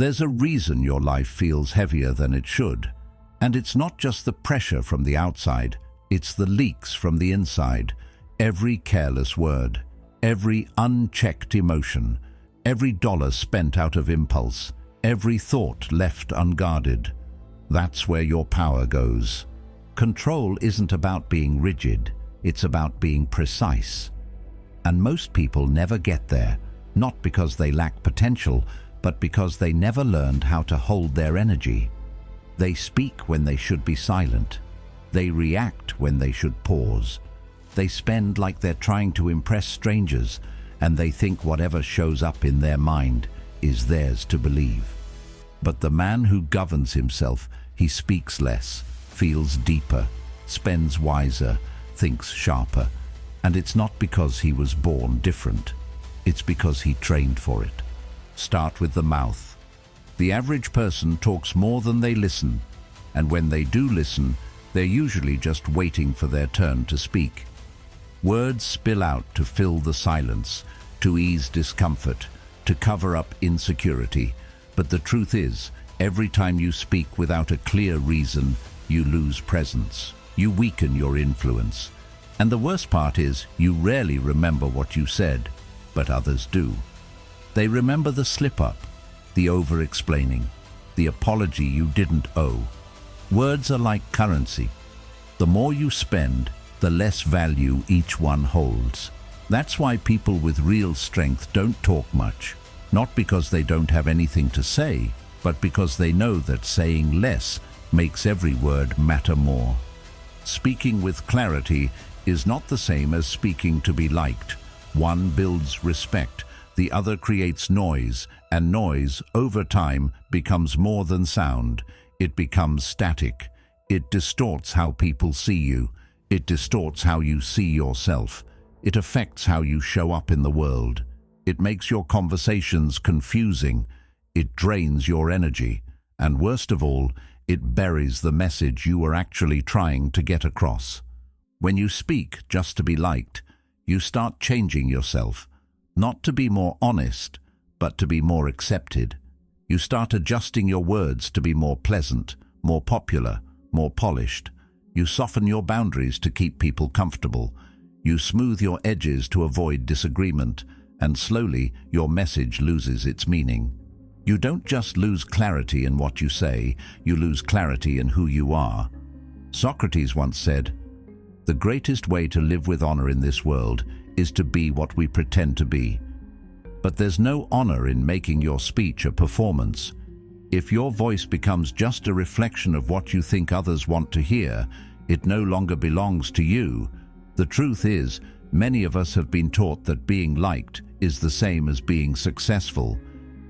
There's a reason your life feels heavier than it should. And it's not just the pressure from the outside, it's the leaks from the inside. Every careless word, every unchecked emotion, every dollar spent out of impulse, every thought left unguarded. That's where your power goes. Control isn't about being rigid, it's about being precise. And most people never get there, not because they lack potential, but because they never learned how to hold their energy. They speak when they should be silent. They react when they should pause. They spend like they're trying to impress strangers, and they think whatever shows up in their mind is theirs to believe. But the man who governs himself, he speaks less, feels deeper, spends wiser, thinks sharper. And it's not because he was born different. It's because he trained for it. Start with the mouth. The average person talks more than they listen, and when they do listen, they're usually just waiting for their turn to speak. Words spill out to fill the silence, to ease discomfort, to cover up insecurity. But the truth is, every time you speak without a clear reason, you lose presence. You weaken your influence. And the worst part is, you rarely remember what you said, but others do. They remember the slip-up, the over-explaining, the apology you didn't owe. Words are like currency. The more you spend, the less value each one holds. That's why people with real strength don't talk much, not because they don't have anything to say, but because they know that saying less makes every word matter more. Speaking with clarity is not the same as speaking to be liked. One builds respect, the other creates noise, and noise, over time, becomes more than sound. It becomes static. It distorts how people see you. It distorts how you see yourself. It affects how you show up in the world. It makes your conversations confusing. It drains your energy. And worst of all, it buries the message you were actually trying to get across. When you speak just to be liked, you start changing yourself. Not to be more honest, but to be more accepted. You start adjusting your words to be more pleasant, more popular, more polished. You soften your boundaries to keep people comfortable. You smooth your edges to avoid disagreement, and slowly your message loses its meaning. You don't just lose clarity in what you say, you lose clarity in who you are. Socrates once said, "The greatest way to live with honor in this world is to be what we pretend to be." But there's no honor in making your speech a performance. If your voice becomes just a reflection of what you think others want to hear, it no longer belongs to you. The truth is, many of us have been taught that being liked is the same as being successful,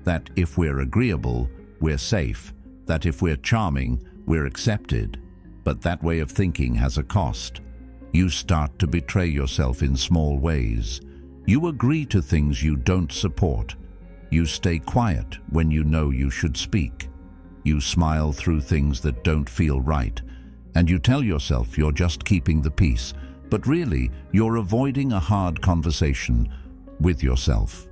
that if we're agreeable, we're safe, that if we're charming, we're accepted. But that way of thinking has a cost. You start to betray yourself in small ways. You agree to things you don't support. You stay quiet when you know you should speak. You smile through things that don't feel right. And you tell yourself you're just keeping the peace, but really you're avoiding a hard conversation with yourself.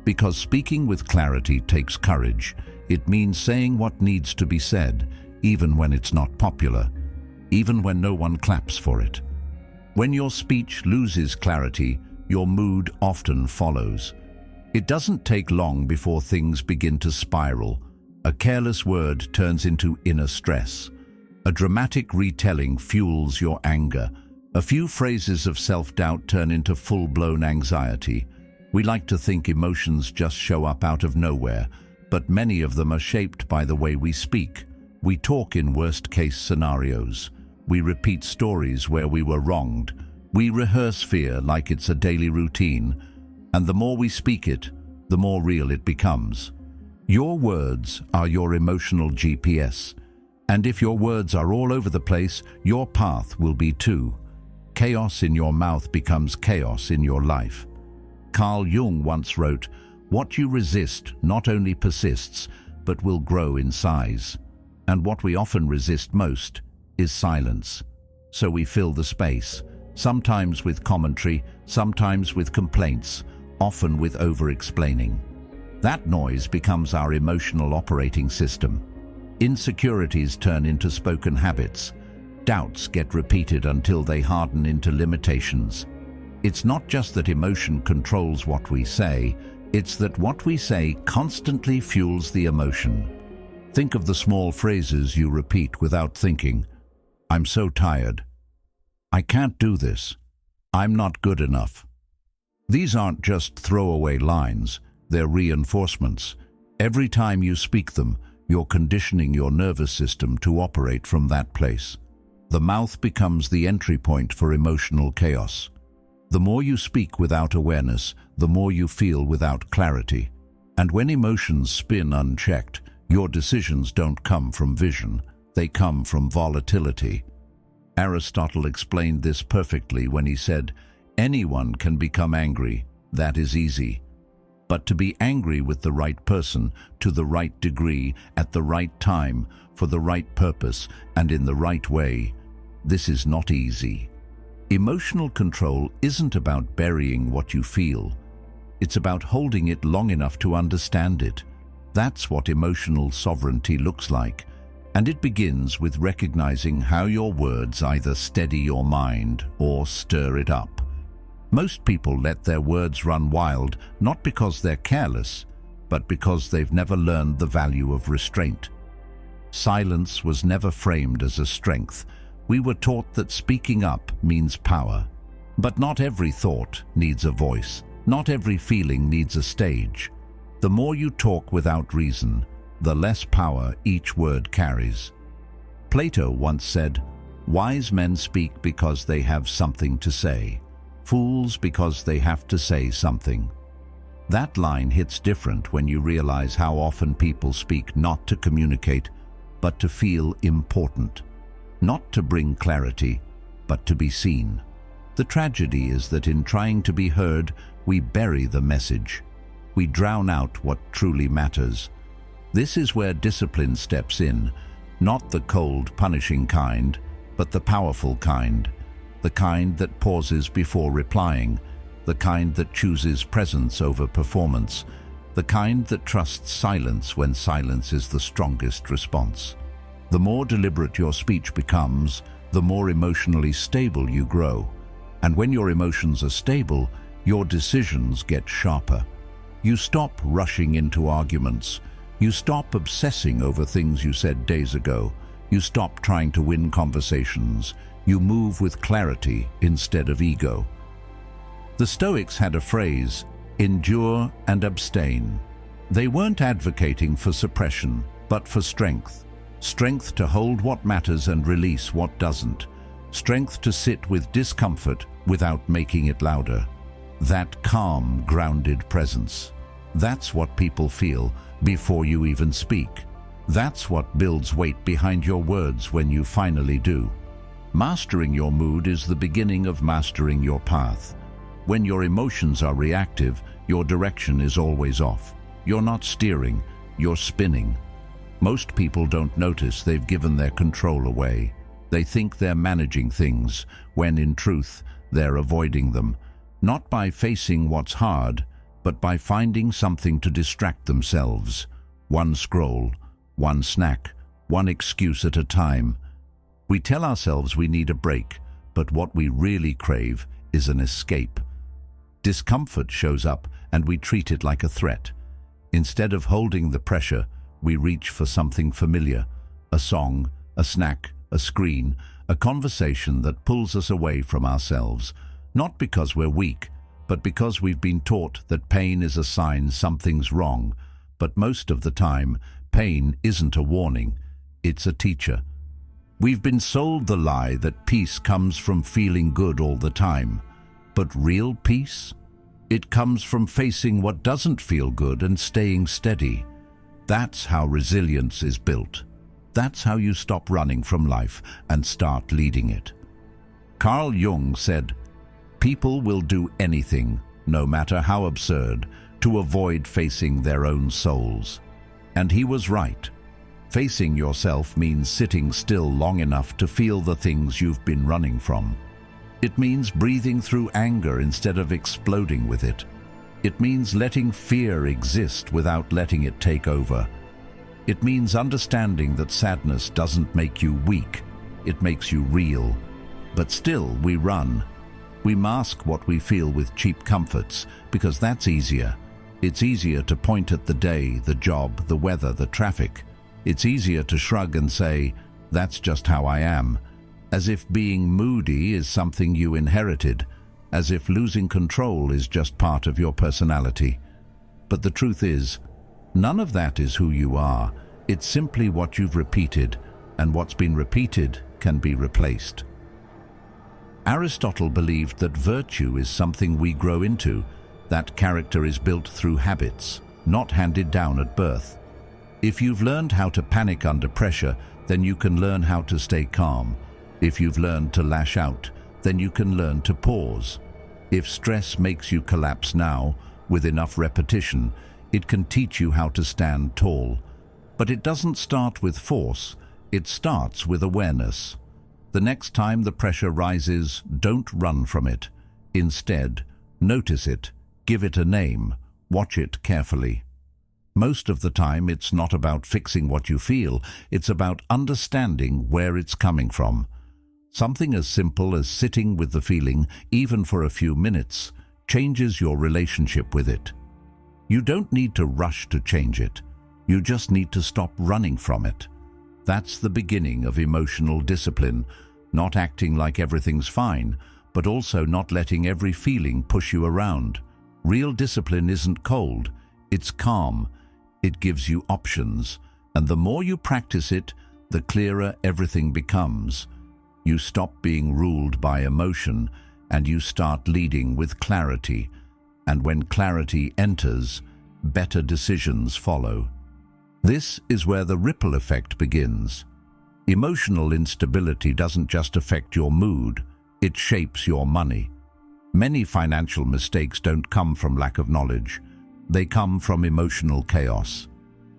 Because speaking with clarity takes courage. It means saying what needs to be said, even when it's not popular, even when no one claps for it. When your speech loses clarity, your mood often follows. It doesn't take long before things begin to spiral. A careless word turns into inner stress. A dramatic retelling fuels your anger. A few phrases of self-doubt turn into full-blown anxiety. We like to think emotions just show up out of nowhere, but many of them are shaped by the way we speak. We talk in worst-case scenarios. We repeat stories where we were wronged. We rehearse fear like it's a daily routine. And the more we speak it, the more real it becomes. Your words are your emotional GPS. And if your words are all over the place, your path will be too. Chaos in your mouth becomes chaos in your life. Carl Jung once wrote, "What you resist not only persists, but will grow in size." And what we often resist most is silence. So we fill the space, sometimes with commentary, sometimes with complaints, often with over-explaining. That noise becomes our emotional operating system. Insecurities turn into spoken habits. Doubts get repeated until they harden into limitations. It's not just that emotion controls what we say, it's that what we say constantly fuels the emotion. Think of the small phrases you repeat without thinking. I'm so tired. I can't do this. I'm not good enough. These aren't just throwaway lines, they're reinforcements. Every time you speak them, you're conditioning your nervous system to operate from that place. The mouth becomes the entry point for emotional chaos. The more you speak without awareness, the more you feel without clarity. And when emotions spin unchecked, your decisions don't come from vision, they come from volatility. Aristotle explained this perfectly when he said, "Anyone can become angry, that is easy. But to be angry with the right person, to the right degree, at the right time, for the right purpose, and in the right way, this is not easy." Emotional control isn't about burying what you feel. It's about holding it long enough to understand it. That's what emotional sovereignty looks like. And it begins with recognizing how your words either steady your mind or stir it up. Most people let their words run wild, not because they're careless, but because they've never learned the value of restraint. Silence was never framed as a strength. We were taught that speaking up means power. But not every thought needs a voice. Not every feeling needs a stage. The more you talk without reason, the less power each word carries. Plato once said, "Wise men speak because they have something to say. Fools because they have to say something." That line hits different when you realize how often people speak not to communicate, but to feel important. Not to bring clarity, but to be seen. The tragedy is that in trying to be heard, we bury the message. We drown out what truly matters. This is where discipline steps in, not the cold, punishing kind, but the powerful kind. The kind that pauses before replying, the kind that chooses presence over performance, the kind that trusts silence when silence is the strongest response. The more deliberate your speech becomes, the more emotionally stable you grow. And when your emotions are stable, your decisions get sharper. You stop rushing into arguments. You stop obsessing over things you said days ago. You stop trying to win conversations. You move with clarity instead of ego. The Stoics had a phrase, endure and abstain. They weren't advocating for suppression, but for strength. Strength to hold what matters and release what doesn't. Strength to sit with discomfort without making it louder. That calm, grounded presence. That's what people feel before you even speak. That's what builds weight behind your words when you finally do. Mastering your mood is the beginning of mastering your path. When your emotions are reactive, your direction is always off. You're not steering, you're spinning. Most people don't notice they've given their control away. They think they're managing things, when in truth, they're avoiding them. Not by facing what's hard, but by finding something to distract themselves. One scroll, one snack, one excuse at a time. We tell ourselves we need a break, but what we really crave is an escape. Discomfort shows up and we treat it like a threat. Instead of holding the pressure, we reach for something familiar, a song, a snack, a screen, a conversation that pulls us away from ourselves, not because we're weak, but because we've been taught that pain is a sign something's wrong. But most of the time, pain isn't a warning, it's a teacher. We've been sold the lie that peace comes from feeling good all the time. But real peace? It comes from facing what doesn't feel good and staying steady. That's how resilience is built. That's how you stop running from life and start leading it. Carl Jung said, "People will do anything, no matter how absurd, to avoid facing their own souls." And he was right. Facing yourself means sitting still long enough to feel the things you've been running from. It means breathing through anger instead of exploding with it. It means letting fear exist without letting it take over. It means understanding that sadness doesn't make you weak, it makes you real. But still, we run. We mask what we feel with cheap comforts, because that's easier. It's easier to point at the day, the job, the weather, the traffic. It's easier to shrug and say, "That's just how I am," as if being moody is something you inherited, as if losing control is just part of your personality. But the truth is, none of that is who you are. It's simply what you've repeated, and what's been repeated can be replaced. Aristotle believed that virtue is something we grow into, that character is built through habits, not handed down at birth. If you've learned how to panic under pressure, then you can learn how to stay calm. If you've learned to lash out, then you can learn to pause. If stress makes you collapse now, with enough repetition, it can teach you how to stand tall. But it doesn't start with force, it starts with awareness. The next time the pressure rises, don't run from it. Instead, notice it, give it a name, watch it carefully. Most of the time, it's not about fixing what you feel, it's about understanding where it's coming from. Something as simple as sitting with the feeling, even for a few minutes, changes your relationship with it. You don't need to rush to change it. You just need to stop running from it. That's the beginning of emotional discipline, not acting like everything's fine, but also not letting every feeling push you around. Real discipline isn't cold, it's calm. It gives you options, and the more you practice it, the clearer everything becomes. You stop being ruled by emotion, and you start leading with clarity. And when clarity enters, better decisions follow. This is where the ripple effect begins. Emotional instability doesn't just affect your mood, it shapes your money. Many financial mistakes don't come from lack of knowledge. They come from emotional chaos.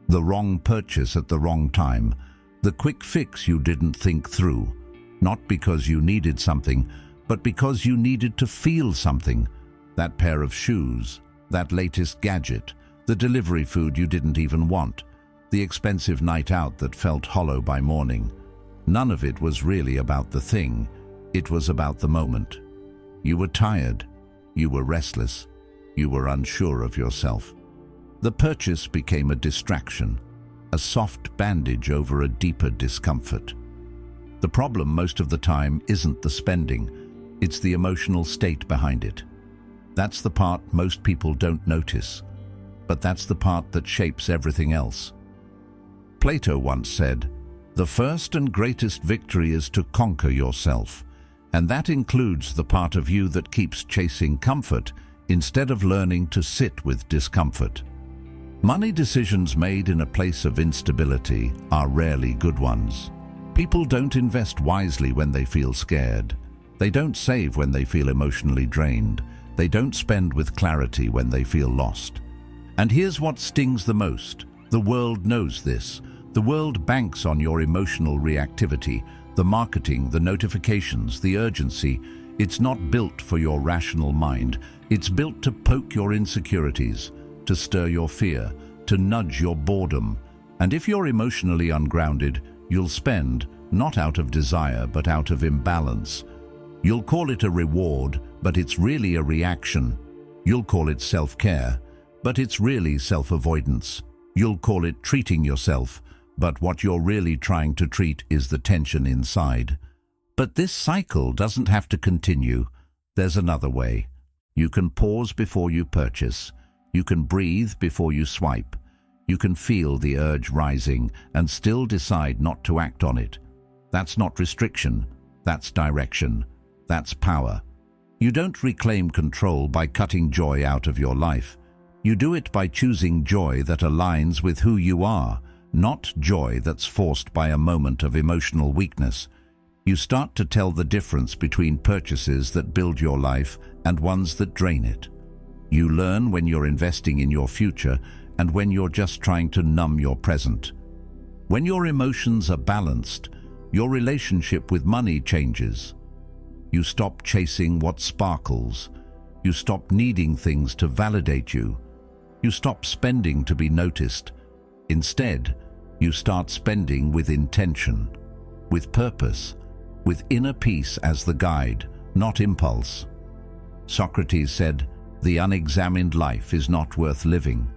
The wrong purchase at the wrong time, the quick fix you didn't think through. Not because you needed something, but because you needed to feel something. That pair of shoes, that latest gadget, the delivery food you didn't even want, the expensive night out that felt hollow by morning. None of it was really about the thing. It was about the moment. You were tired. You were restless. You were unsure of yourself. The purchase became a distraction, a soft bandage over a deeper discomfort. The problem most of the time isn't the spending, it's the emotional state behind it. That's the part most people don't notice, but that's the part that shapes everything else. Plato once said, "The first and greatest victory is to conquer yourself, and that includes the part of you that keeps chasing comfort instead of learning to sit with discomfort." Money decisions made in a place of instability are rarely good ones. People don't invest wisely when they feel scared. They don't save when they feel emotionally drained. They don't spend with clarity when they feel lost. And here's what stings the most. The world knows this. The world banks on your emotional reactivity, the marketing, the notifications, the urgency. It's not built for your rational mind. It's built to poke your insecurities, to stir your fear, to nudge your boredom. And if you're emotionally ungrounded, you'll spend, not out of desire, but out of imbalance. You'll call it a reward, but it's really a reaction. You'll call it self-care, but it's really self-avoidance. You'll call it treating yourself, but what you're really trying to treat is the tension inside. But this cycle doesn't have to continue. There's another way. You can pause before you purchase. You can breathe before you swipe. You can feel the urge rising and still decide not to act on it. That's not restriction. That's direction. That's power. You don't reclaim control by cutting joy out of your life. You do it by choosing joy that aligns with who you are, not joy that's forced by a moment of emotional weakness. You start to tell the difference between purchases that build your life and ones that drain it. You learn when you're investing in your future and when you're just trying to numb your present. When your emotions are balanced, your relationship with money changes. You stop chasing what sparkles. You stop needing things to validate you. You stop spending to be noticed. Instead, you start spending with intention, with purpose, with inner peace as the guide, not impulse. Socrates said, "The unexamined life is not worth living."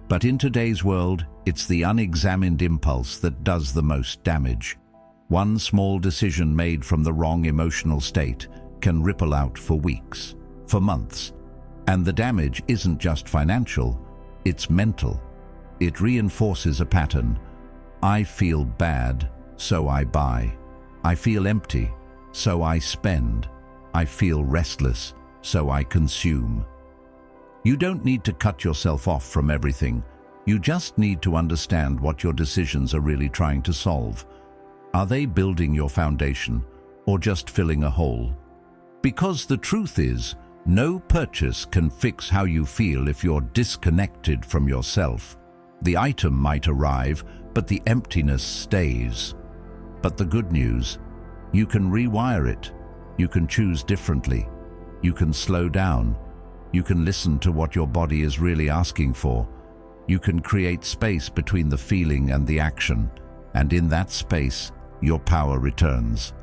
But in today's world, it's the unexamined impulse that does the most damage. One small decision made from the wrong emotional state can ripple out for weeks, for months. And the damage isn't just financial, it's mental. It reinforces a pattern. I feel bad, so I buy. I feel empty, so I spend. I feel restless, so I consume. You don't need to cut yourself off from everything. You just need to understand what your decisions are really trying to solve. Are they building your foundation or just filling a hole? Because the truth is, no purchase can fix how you feel if you're disconnected from yourself. The item might arrive, but the emptiness stays. But the good news, you can rewire it. You can choose differently. You can slow down. You can listen to what your body is really asking for. You can create space between the feeling and the action. And in that space, your power returns.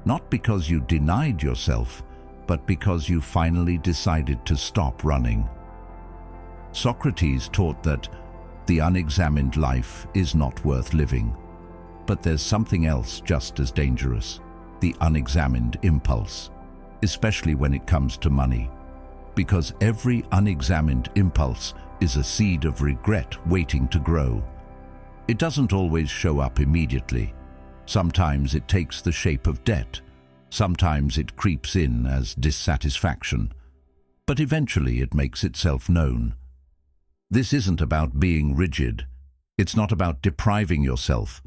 Not because you denied yourself, but because you finally decided to stop running. Socrates taught that the unexamined life is not worth living. But there's something else just as dangerous, the unexamined impulse, especially when it comes to money. Because every unexamined impulse is a seed of regret waiting to grow. It doesn't always show up immediately. Sometimes it takes the shape of debt. Sometimes it creeps in as dissatisfaction. But eventually it makes itself known. This isn't about being rigid. It's not about depriving yourself.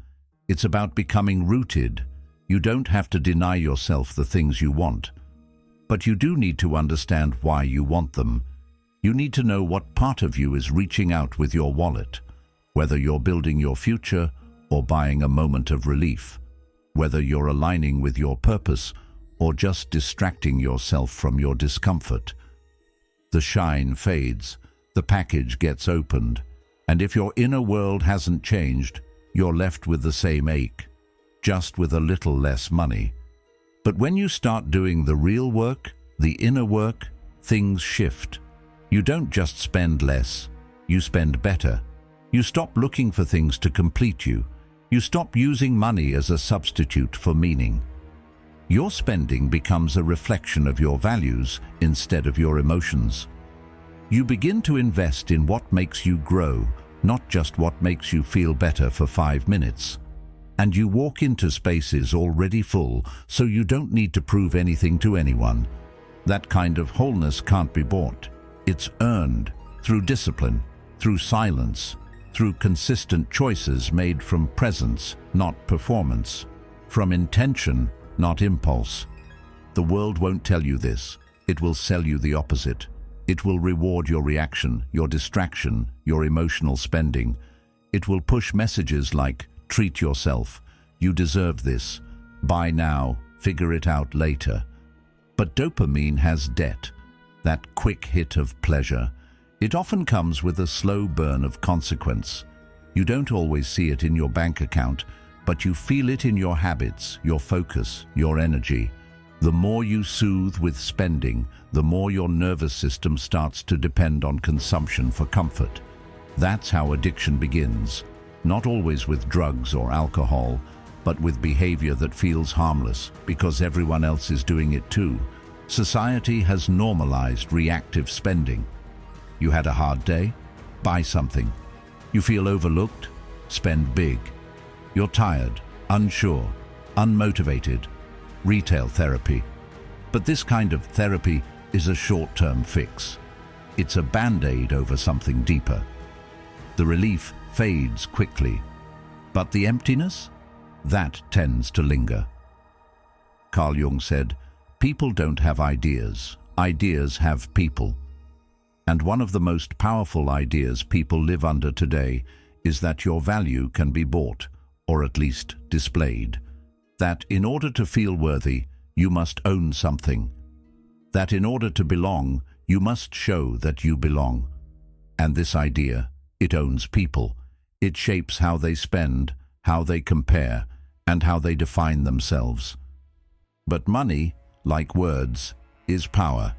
It's about becoming rooted. You don't have to deny yourself the things you want. But you do need to understand why you want them. You need to know what part of you is reaching out with your wallet, whether you're building your future or buying a moment of relief, whether you're aligning with your purpose or just distracting yourself from your discomfort. The shine fades, the package gets opened, and if your inner world hasn't changed, you're left with the same ache, just with a little less money. But when you start doing the real work, the inner work, things shift. You don't just spend less, you spend better. You stop looking for things to complete you. You stop using money as a substitute for meaning. Your spending becomes a reflection of your values instead of your emotions. You begin to invest in what makes you grow, not just what makes you feel better for 5 minutes. And you walk into spaces already full, so you don't need to prove anything to anyone. That kind of wholeness can't be bought. It's earned through discipline, through silence, through consistent choices made from presence, not performance, from intention, not impulse. The world won't tell you this. It will sell you the opposite. It will reward your reaction, your distraction, your emotional spending. It will push messages like, treat yourself, you deserve this, buy now, figure it out later. But dopamine has debt, that quick hit of pleasure. It often comes with a slow burn of consequence. You don't always see it in your bank account, but you feel it in your habits, your focus, your energy. The more you soothe with spending, the more your nervous system starts to depend on consumption for comfort. That's how addiction begins. Not always with drugs or alcohol, but with behavior that feels harmless because everyone else is doing it too. Society has normalized reactive spending. You had a hard day? Buy something. You feel overlooked? Spend big. You're tired, unsure, unmotivated. Retail therapy. But this kind of therapy is a short-term fix. It's a band-aid over something deeper. The relief fades quickly, but the emptiness? That tends to linger. Carl Jung said, "People don't have ideas. Ideas have people." And one of the most powerful ideas people live under today is that your value can be bought, or at least displayed. That in order to feel worthy, you must own something. That in order to belong, You must show that you belong. And this idea, it owns people. It shapes how they spend, how they compare, and how they define themselves. But money, like words, is power.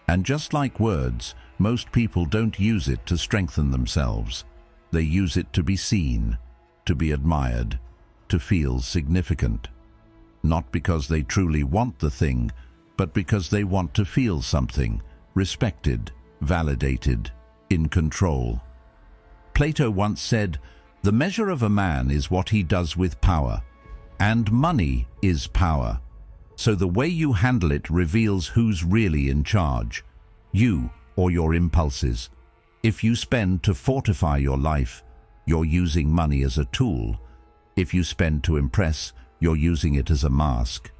And just like words, most people don't use it to strengthen themselves. They use it to be seen, to be admired, to feel significant. Not because they truly want the thing, but because they want to feel something, respected, validated, in control. Plato once said, "The measure of a man is what he does with power, and money is power. So the way you handle it reveals who's really in charge, you or your impulses. If you spend to fortify your life, you're using money as a tool. If you spend to impress, you're using it as a mask."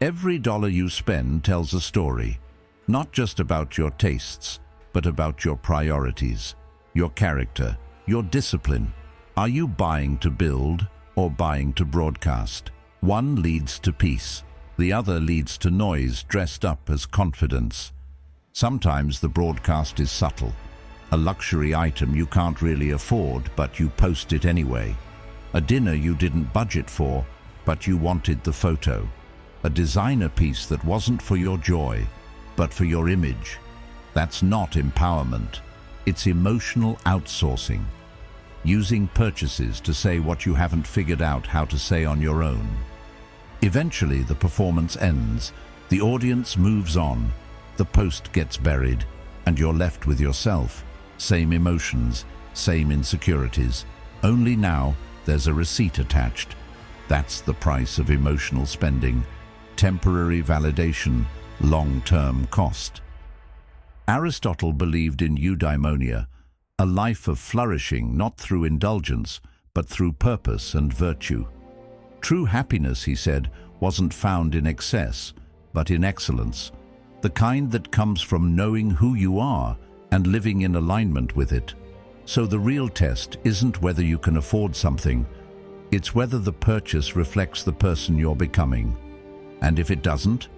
Every dollar you spend tells a story, not just about your tastes, but about your priorities, your character, your discipline. Are you buying to build or buying to broadcast? One leads to peace. The other leads to noise dressed up as confidence. Sometimes the broadcast is subtle. A luxury item you can't really afford, but you post it anyway. A dinner you didn't budget for, but you wanted the photo. A designer piece that wasn't for your joy, but for your image. That's not empowerment. It's emotional outsourcing. Using purchases to say what you haven't figured out how to say on your own. Eventually, the performance ends, the audience moves on, the post gets buried, and you're left with yourself. Same emotions, same insecurities. Only now, there's a receipt attached. That's the price of emotional spending. Temporary validation, long-term cost. Aristotle believed in eudaimonia, a life of flourishing not through indulgence, but through purpose and virtue. True happiness, he said, wasn't found in excess, but in excellence, the kind that comes from knowing who you are and living in alignment with it. So the real test isn't whether you can afford something, it's whether the purchase reflects the person you're becoming. And if it doesn't,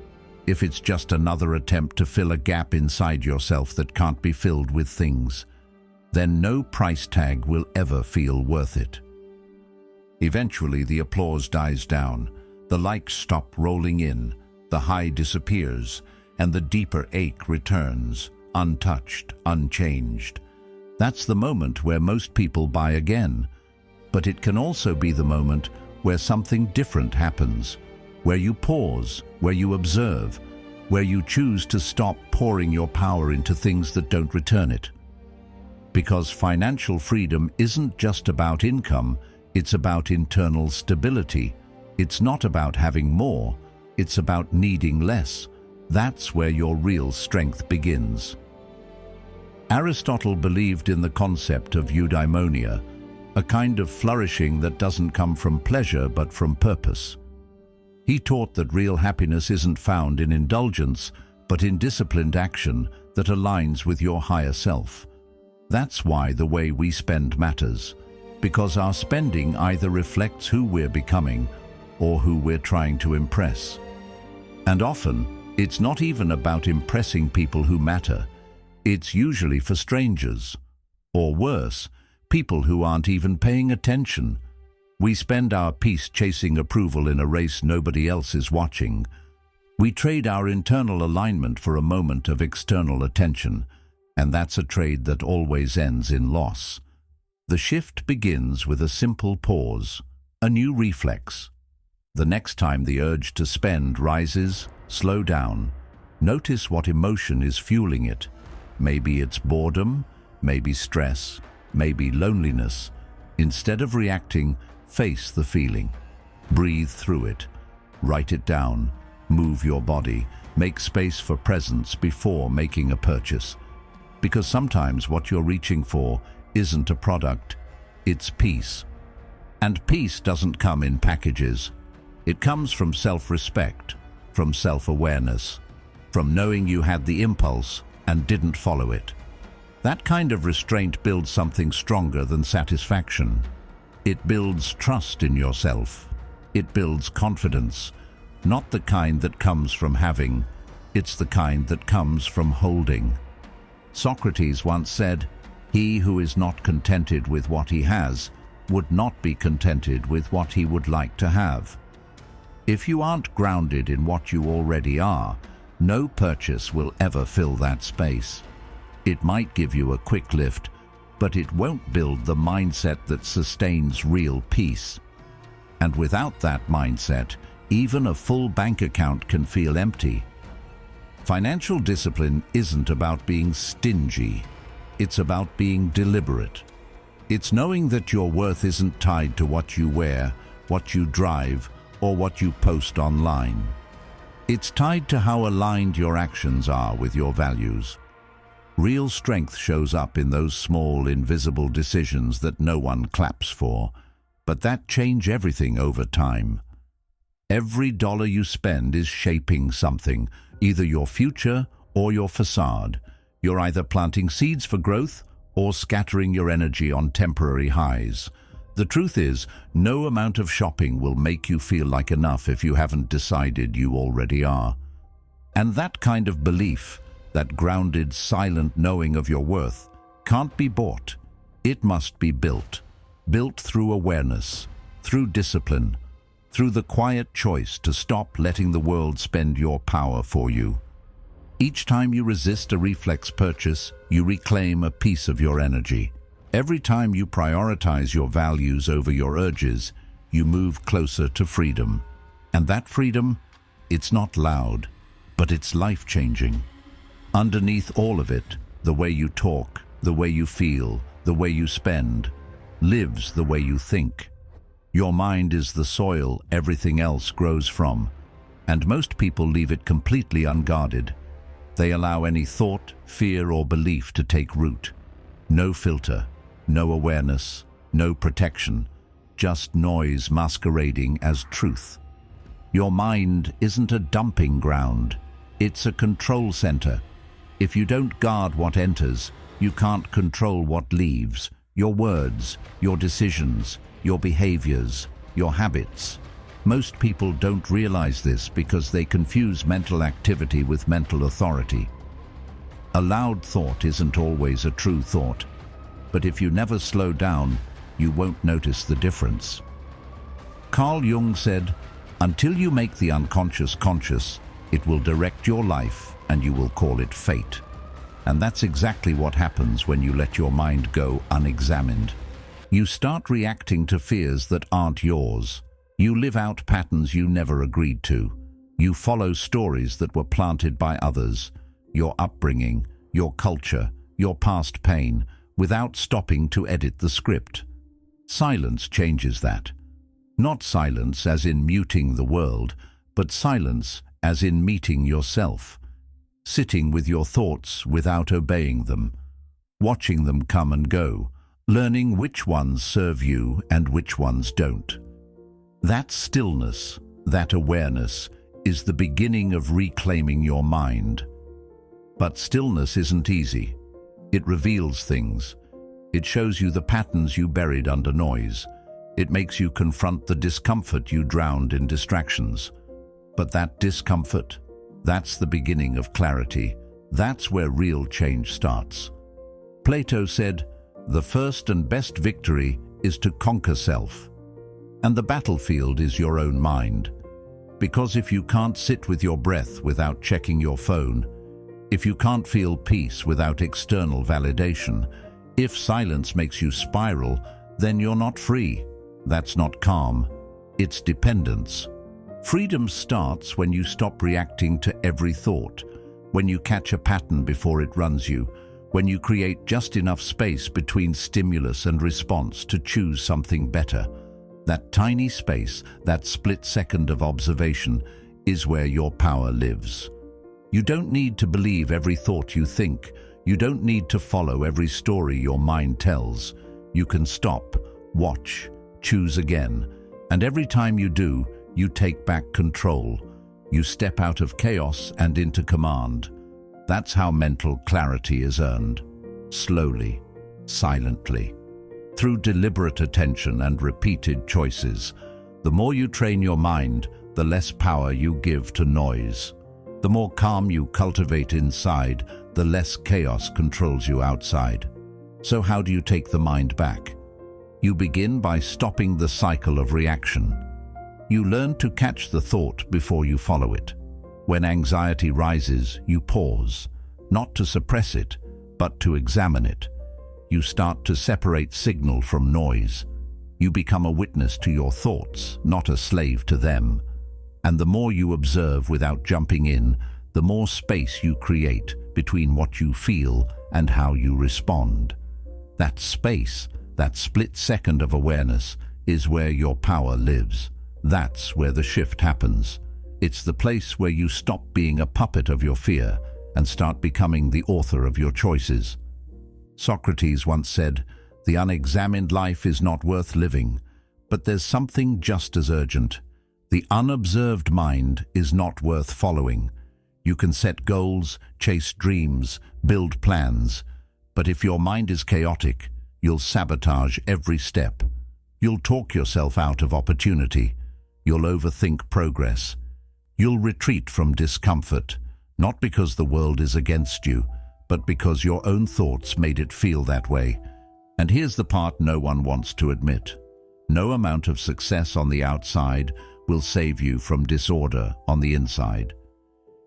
if it's just another attempt to fill a gap inside yourself that can't be filled with things, then no price tag will ever feel worth it. Eventually, the applause dies down, the likes stop rolling in, the high disappears, and the deeper ache returns, untouched, unchanged. That's the moment where most people buy again, but it can also be the moment where something different happens, where you pause, where you observe, where you choose to stop pouring your power into things that don't return it. Because financial freedom isn't just about income, it's about internal stability. It's not about having more, it's about needing less. That's where your real strength begins. Aristotle believed in the concept of eudaimonia, a kind of flourishing that doesn't come from pleasure but from purpose. He taught that real happiness isn't found in indulgence, but in disciplined action that aligns with your higher self. That's why the way we spend matters, because our spending either reflects who we're becoming or who we're trying to impress. And often, it's not even about impressing people who matter. It's usually for strangers, or worse, people who aren't even paying attention. We spend our peace chasing approval in a race nobody else is watching. We trade our internal alignment for a moment of external attention, and that's a trade that always ends in loss. The shift begins with a simple pause, a new reflex. The next time the urge to spend rises, slow down. Notice what emotion is fueling it. Maybe it's boredom, maybe stress, maybe loneliness. Instead of reacting, face the feeling. Breathe through it. Write it down. Move your body. Make space for presence before making a purchase. Because sometimes what you're reaching for isn't a product, it's peace. And peace doesn't come in packages. It comes from self-respect, from self-awareness, from knowing you had the impulse and didn't follow it. That kind of restraint builds something stronger than satisfaction. It builds trust in yourself. It builds confidence, not the kind that comes from having, It's the kind that comes from holding. Socrates once said, "He who is not contented with what he has would not be contented with what he would like to have." If you aren't grounded in what you already are, no purchase will ever fill that space. It might give you a quick lift, but it won't build the mindset that sustains real peace. And without that mindset, even a full bank account can feel empty. Financial discipline isn't about being stingy. It's about being deliberate. It's knowing that your worth isn't tied to what you wear, what you drive, or what you post online. It's tied to how aligned your actions are with your values. Real strength shows up in those small, invisible decisions that no one claps for, but that change everything over time. Every dollar you spend is shaping something, either your future or your facade. You're either planting seeds for growth or scattering your energy on temporary highs. The truth is, no amount of shopping will make you feel like enough if you haven't decided you already are. And that kind of belief, that grounded, silent knowing of your worth, can't be bought. It must be built. Built through awareness, through discipline, through the quiet choice to stop letting the world spend your power for you. Each time you resist a reflex purchase, you reclaim a piece of your energy. Every time you prioritize your values over your urges, you move closer to freedom. And that freedom, it's not loud, but it's life-changing. Underneath all of it, the way you talk, the way you feel, the way you spend, lives the way you think. Your mind is the soil everything else grows from, and most people leave it completely unguarded. They allow any thought, fear, or belief to take root. No filter, no awareness, no protection, just noise masquerading as truth. Your mind isn't a dumping ground, it's a control center. If you don't guard what enters, you can't control what leaves. Your words, your decisions, your behaviors, your habits. Most people don't realize this because they confuse mental activity with mental authority. A loud thought isn't always a true thought, but if you never slow down, you won't notice the difference. Carl Jung said, "Until you make the unconscious conscious, it will direct your life and you will call it fate." And that's exactly what happens when you let your mind go unexamined. You start reacting to fears that aren't yours. You live out patterns you never agreed to. You follow stories that were planted by others, your upbringing, your culture, your past pain, without stopping to edit the script. Silence changes that. Not silence as in muting the world, but silence as in meeting yourself. Sitting with your thoughts without obeying them. Watching them come and go. Learning which ones serve you and which ones don't. That stillness, that awareness, is the beginning of reclaiming your mind. But stillness isn't easy. It reveals things. It shows you the patterns you buried under noise. It makes you confront the discomfort you drowned in distractions. But that discomfort, that's the beginning of clarity. That's where real change starts. Plato said, "The first and best victory is to conquer self." And the battlefield is your own mind. Because if you can't sit with your breath without checking your phone, if you can't feel peace without external validation, if silence makes you spiral, then you're not free. That's not calm. It's dependence. Freedom starts when you stop reacting to every thought, when you catch a pattern before it runs you, when you create just enough space between stimulus and response to choose something better. That tiny space, that split second of observation, is where your power lives. You don't need to believe every thought you think. You don't need to follow every story your mind tells. You can stop, watch, choose again. And every time you do, you take back control. You step out of chaos and into command. That's how mental clarity is earned. Slowly, silently. Through deliberate attention and repeated choices. The more you train your mind, the less power you give to noise. The more calm you cultivate inside, the less chaos controls you outside. So how do you take the mind back? You begin by stopping the cycle of reaction. You learn to catch the thought before you follow it. When anxiety rises, you pause, not to suppress it, but to examine it. You start to separate signal from noise. You become a witness to your thoughts, not a slave to them. And the more you observe without jumping in, the more space you create between what you feel and how you respond. That space, that split second of awareness, is where your power lives. That's where the shift happens. It's the place where you stop being a puppet of your fear and start becoming the author of your choices. Socrates once said, "The unexamined life is not worth living, but there's something just as urgent. The unobserved mind is not worth following. You can set goals, chase dreams, build plans, but if your mind is chaotic, you'll sabotage every step. You'll talk yourself out of opportunity. You'll overthink progress. You'll retreat from discomfort, not because the world is against you, but because your own thoughts made it feel that way." And here's the part no one wants to admit. No amount of success on the outside will save you from disorder on the inside.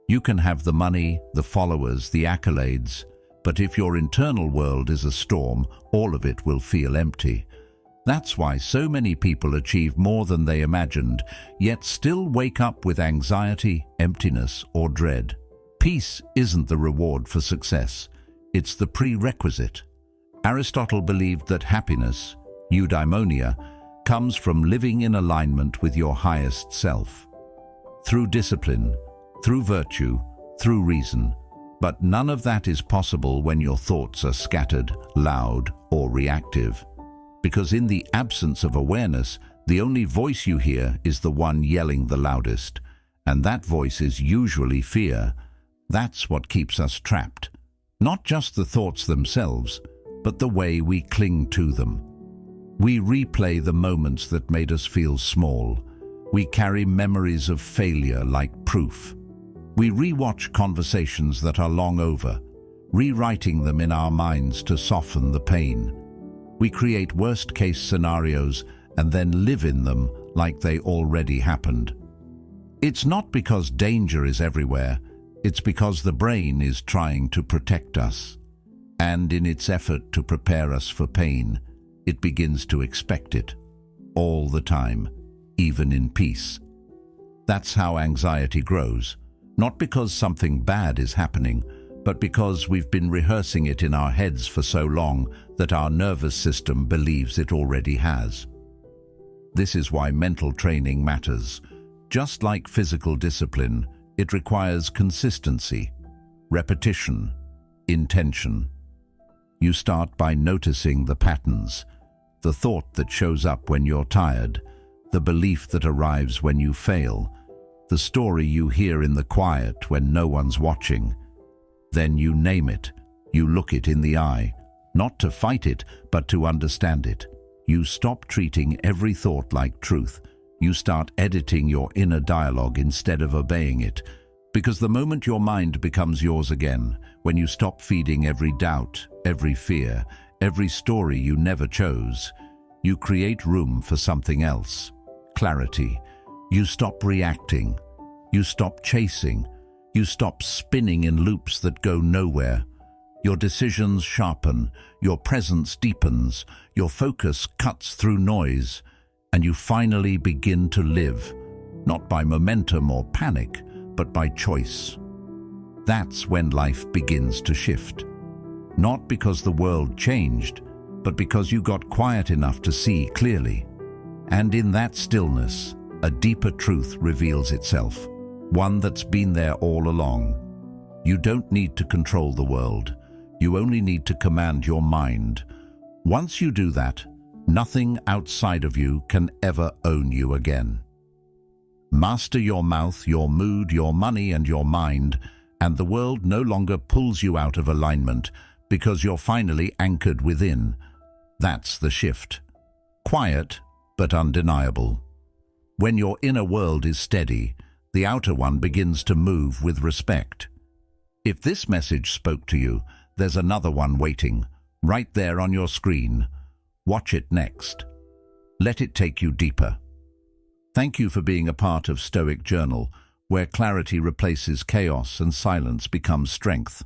You can have the money, the followers, the accolades, but if your internal world is a storm, all of it will feel empty. That's why so many people achieve more than they imagined, yet still wake up with anxiety, emptiness, or dread. Peace isn't the reward for success. It's the prerequisite. Aristotle believed that happiness, eudaimonia, comes from living in alignment with your highest self. Through discipline, through virtue, through reason. But none of that is possible when your thoughts are scattered, loud, or reactive. Because in the absence of awareness, the only voice you hear is the one yelling the loudest. And that voice is usually fear. That's what keeps us trapped. Not just the thoughts themselves, but the way we cling to them. We replay the moments that made us feel small. We carry memories of failure like proof. We rewatch conversations that are long over, rewriting them in our minds to soften the pain. We create worst-case scenarios and then live in them like they already happened. It's not because danger is everywhere, it's because the brain is trying to protect us. And in its effort to prepare us for pain, it begins to expect it, all the time, even in peace. That's how anxiety grows, not because something bad is happening, but because we've been rehearsing it in our heads for so long that our nervous system believes it already has. This is why mental training matters. Just like physical discipline, it requires consistency, repetition, intention. You start by noticing the patterns, the thought that shows up when you're tired, the belief that arrives when you fail, the story you hear in the quiet when no one's watching. Then you name it, you look it in the eye, not to fight it, but to understand it. You stop treating every thought like truth. You start editing your inner dialogue instead of obeying it. Because the moment your mind becomes yours again, when you stop feeding every doubt, every fear, every story you never chose, you create room for something else. Clarity. You stop reacting. You stop chasing. You stop spinning in loops that go nowhere. Your decisions sharpen. Your presence deepens. Your focus cuts through noise. And you finally begin to live, not by momentum or panic, but by choice. That's when life begins to shift. Not because the world changed, but because you got quiet enough to see clearly. And in that stillness, a deeper truth reveals itself, one that's been there all along. You don't need to control the world. You only need to command your mind. Once you do that, nothing outside of you can ever own you again. Master your mouth, your mood, your money, and your mind, and the world no longer pulls you out of alignment because you're finally anchored within. That's the shift. Quiet, but undeniable. When your inner world is steady, The outer one begins to move with respect. If this message spoke to you, there's another one waiting, right there on your screen. Watch it next. Let it take you deeper. Thank you for being a part of Stoic Journal, where clarity replaces chaos and silence becomes strength.